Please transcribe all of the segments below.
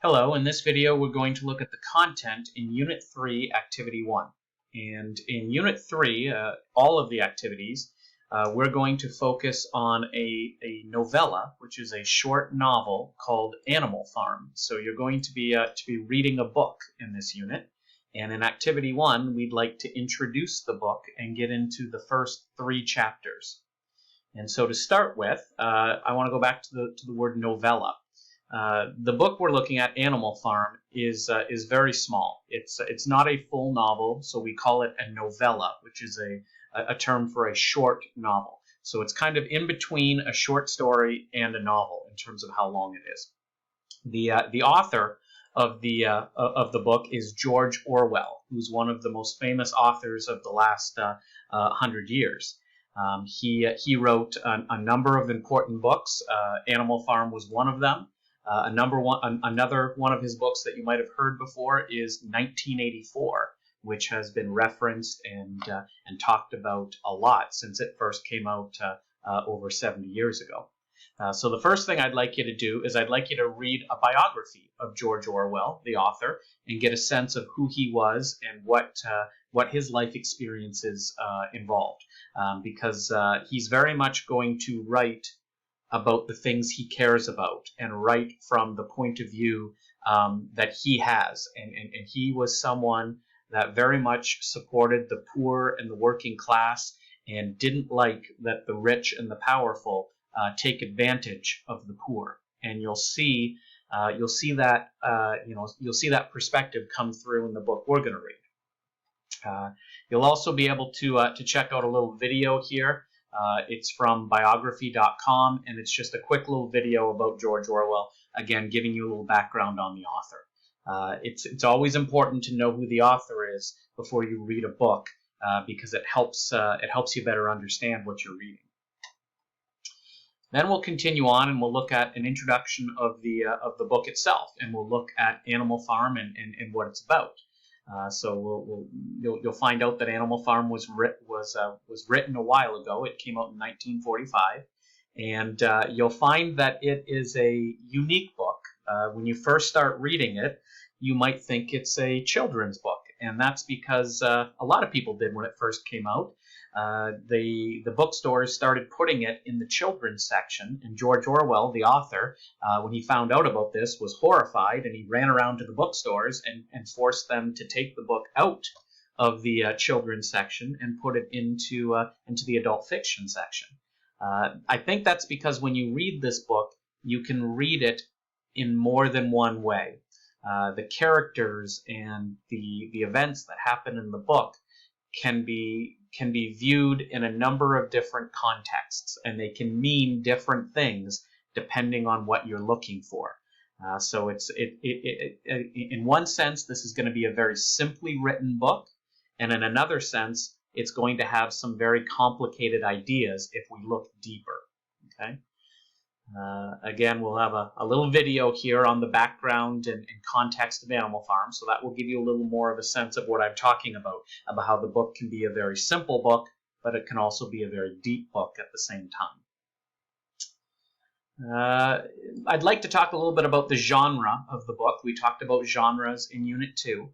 Hello, in this video we're going to look at the content in Unit 3, Activity 1. And in Unit 3, all of the activities, we're going to focus on a novella, which is a short novel called Animal Farm. So you're going to be reading a book in this unit. And in Activity 1, we'd like to introduce the book and get into the first 3 chapters. And so to start with, I want to go back to the word novella. The book we're looking at, Animal Farm, is very small. It's not a full novel, so we call it a novella, which is a term for a short novel. So it's kind of in between a short story and a novel in terms of how long it is. The author of the book is George Orwell, who's one of the most famous authors of the last 100 years. He wrote a number of important books. Animal Farm was one of them. Another one of his books that you might have heard before is 1984, which has been referenced and talked about a lot since it first came out over 70 years ago. So the first thing I'd like you to do is I'd like you to read a biography of George Orwell, the author, and get a sense of who he was and what his life experiences involved, because he's very much going to write about the things he cares about and write from the point of view that he has. And he was someone that very much supported the poor and the working class and didn't like that the rich and the powerful take advantage of the poor. And you'll see that perspective come through in the book we're going to read. You'll also be able to check out a little video here. It's from biography.com, and it's just a quick little video about George Orwell, again, giving you a little background on the author. It's always important to know who the author is before you read a book, because it helps you better understand what you're reading. Then we'll continue on, and we'll look at an introduction of the book itself, and we'll look at Animal Farm and what it's about. So you'll find out that Animal Farm was written a while ago. It came out in 1945, and you'll find that it is a unique book. When you first start reading it, you might think it's a children's book, and that's because a lot of people did when it first came out. The bookstores started putting it in the children's section, and George Orwell, the author, when he found out about this, was horrified, and he ran around to the bookstores and forced them to take the book out of the children's section and put it into the adult fiction section. I think that's because when you read this book, you can read it in more than one way. The characters and the events that happen in the book can be viewed in a number of different contexts, and they can mean different things depending on what you're looking for. So in one sense, this is going to be a very simply written book, and in another sense, it's going to have some very complicated ideas if we look deeper. Okay. Again, we'll have a little video here on the background and context of Animal Farm, so that will give you a little more of a sense of what I'm talking about how the book can be a very simple book, but it can also be a very deep book at the same time. I'd like to talk a little bit about the genre of the book. We talked about genres in Unit 2.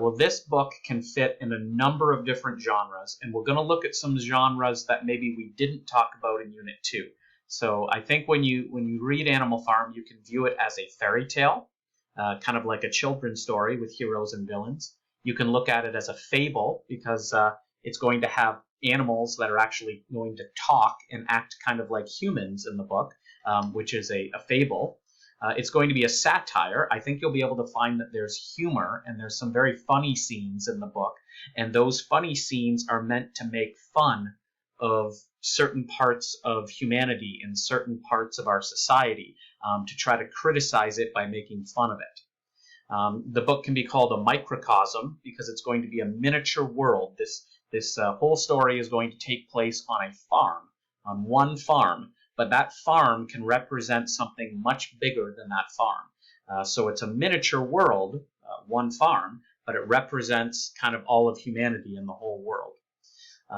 Well, this book can fit in a number of different genres, and we're going to look at some genres that maybe we didn't talk about in Unit 2. So I think when you read Animal Farm, you can view it as a fairy tale, kind of like a children's story with heroes and villains. You can look at it as a fable because it's going to have animals that are actually going to talk and act kind of like humans in the book, which is a fable. It's going to be a satire. I think you'll be able to find that there's humor and there's some very funny scenes in the book, and those funny scenes are meant to make fun of certain parts of humanity and certain parts of our society, to try to criticize it by making fun of it. The book can be called a microcosm because it's going to be a miniature world. This whole story is going to take place on a farm, on one farm, but that farm can represent something much bigger than that farm. So it's a miniature world, one farm, but it represents kind of all of humanity in the whole world.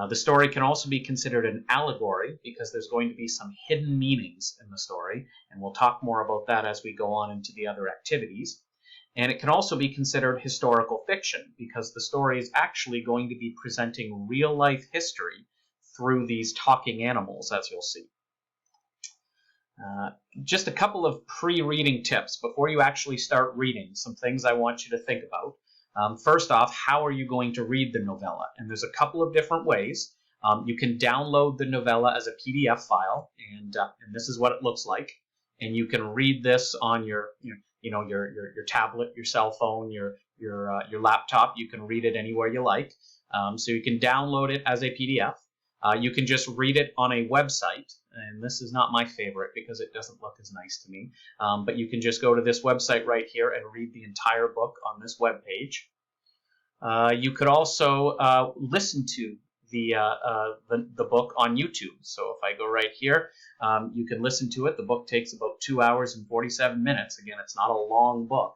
The story can also be considered an allegory because there's going to be some hidden meanings in the story, and we'll talk more about that as we go on into the other activities. And it can also be considered historical fiction because the story is actually going to be presenting real-life history through these talking animals, as you'll see. Just a couple of pre-reading tips before you actually start reading, some things I want you to think about. First off, how are you going to read the novella? And there's a couple of different ways. You can download the novella as a PDF file, and this is what it looks like. And you can read this on your tablet, your cell phone, your laptop. You can read it anywhere you like. So you can download it as a PDF. You can just read it on a website, and this is not my favorite because it doesn't look as nice to me. But you can just go to this website right here and read the entire book on this web page. You could also listen to the book on YouTube. So if I go right here, you can listen to it. The book takes about 2 hours and 47 minutes. Again, it's not a long book.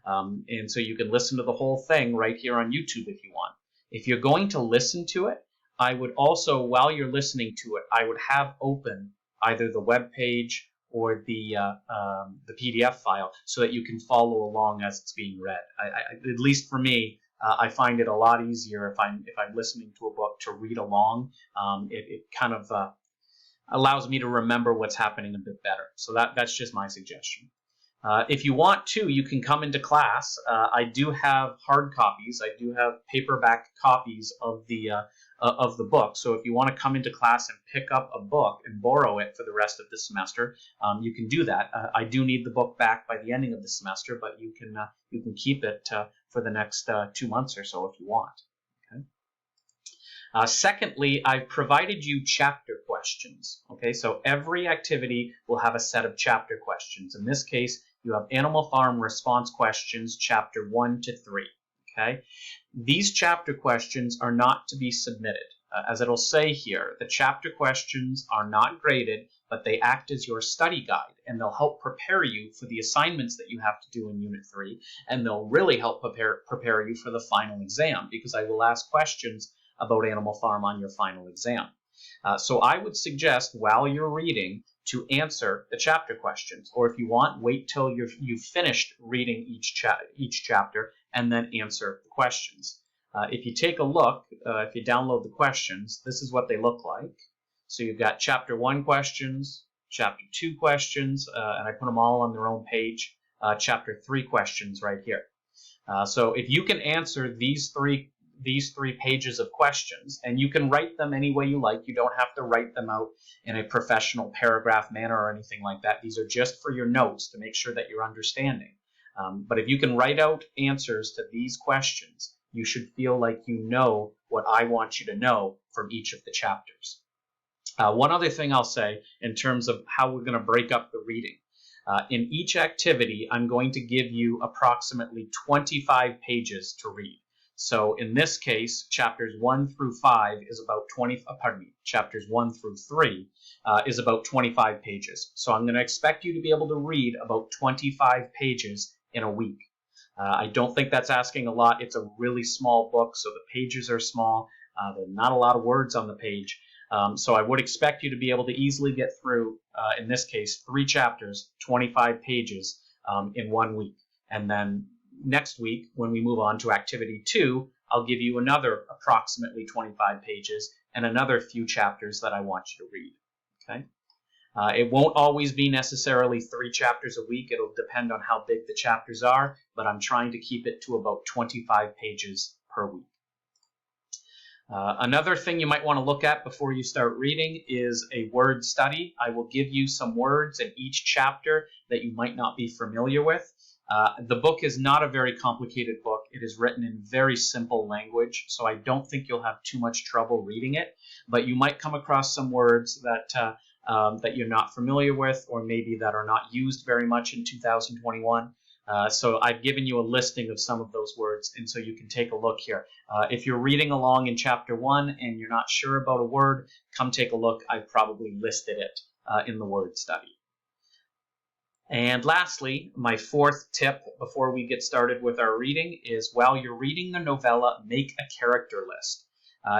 And so you can listen to the whole thing right here on YouTube if you want. If you're going to listen to it, I would also, while you're listening to it, I would have open either the web page or the PDF file so that you can follow along as it's being read. At least for me, I find it a lot easier if I'm listening to a book to read along. It kind of allows me to remember what's happening a bit better. So that's just my suggestion. If you want to, you can come into class. I do have hard copies. I do have paperback copies of the book. So if you want to come into class and pick up a book and borrow it for the rest of the semester, you can do that. I do need the book back by the ending of the semester, but you can keep it for the next 2 months or so if you want. Okay. Secondly, I've provided you chapter questions. Okay, so every activity will have a set of chapter questions. In this case, you have Animal Farm response questions, chapter 1 to 3. Okay, these chapter questions are not to be submitted. As it'll say here, the chapter questions are not graded, but they act as your study guide, and they'll help prepare you for the assignments that you have to do in Unit 3, and they'll really help prepare you for the final exam, because I will ask questions about Animal Farm on your final exam. So I would suggest, while you're reading, to answer the chapter questions, or if you want, wait till you've finished reading each chapter and then answer the questions. If you take a look, if you download the questions, this is what they look like. So you've got chapter 1 questions, chapter 2 questions, and I put them all on their own page, chapter 3 questions right here. So if you can answer these three pages of questions, and you can write them any way you like. You don't have to write them out in a professional paragraph manner or anything like that. These are just for your notes to make sure that you're understanding. But if you can write out answers to these questions, you should feel like you know what I want you to know from each of the chapters. One other thing I'll say in terms of how we're going to break up the reading. In each activity, I'm going to give you approximately 25 pages to read. So in this case, chapters 1 through 5 is about chapters 1 through 3 is about 25 pages. So I'm going to expect you to be able to read about 25 pages in a week. I don't think that's asking a lot. It's a really small book, so the pages are small. There are not a lot of words on the page. So I would expect you to be able to easily get through, in this case, 3 chapters, 25 pages in 1 week. And then next week, when we move on to activity 2, I'll give you another approximately 25 pages and another few chapters that I want you to read. Okay? It won't always be necessarily 3 chapters a week. It'll depend on how big the chapters are, but I'm trying to keep it to about 25 pages per week. Another thing you might want to look at before you start reading is a word study. I will give you some words in each chapter that you might not be familiar with. The book is not a very complicated book. It is written in very simple language, so I don't think you'll have too much trouble reading it. But you might come across some words that you're not familiar with, or maybe that are not used very much in 2021. So I've given you a listing of some of those words, and so you can take a look here. If you're reading along in chapter 1 and you're not sure about a word, come take a look. I've probably listed it in the word study. And lastly, my 4th tip before we get started with our reading is, while you're reading the novella, make a character list.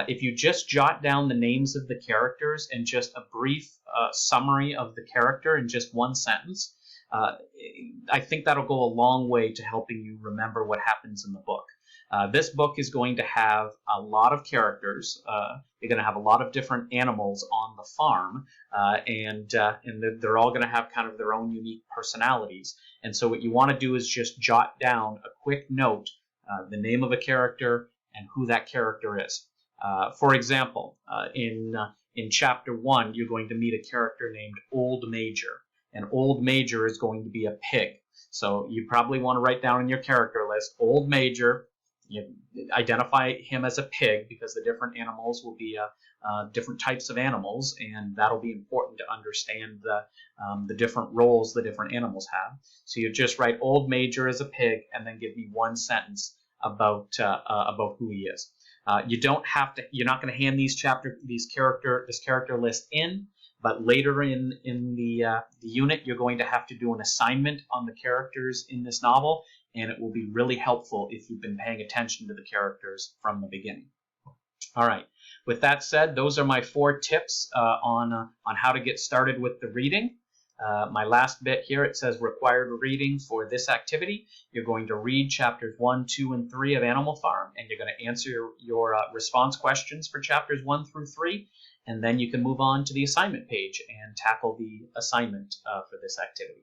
If you just jot down the names of the characters and just a brief summary of the character in just one sentence, I think that'll go a long way to helping you remember what happens in the book. This book is going to have a lot of characters. You're going to have a lot of different animals on the farm, and they're all going to have kind of their own unique personalities. And so what you want to do is just jot down a quick note, the name of a character and who that character is. For example, in Chapter 1, you're going to meet a character named Old Major. And Old Major is going to be a pig. So you probably want to write down in your character list, Old Major. You identify him as a pig because the different animals will be different types of animals, and that'll be important to understand the different roles the different animals have. So you just write Old Major as a pig, and then give me one sentence about who he is. You don't have to. You're not going to hand this character list in, but later in the unit, you're going to have to do an assignment on the characters in this novel, and it will be really helpful if you've been paying attention to the characters from the beginning. All right. With that said, those are my 4 tips on how to get started with the reading. My last bit here, it says required reading for this activity. You're going to read chapters 1, 2, and 3 of Animal Farm, and you're going to answer your response questions for chapters 1 through 3, and then you can move on to the assignment page and tackle the assignment for this activity.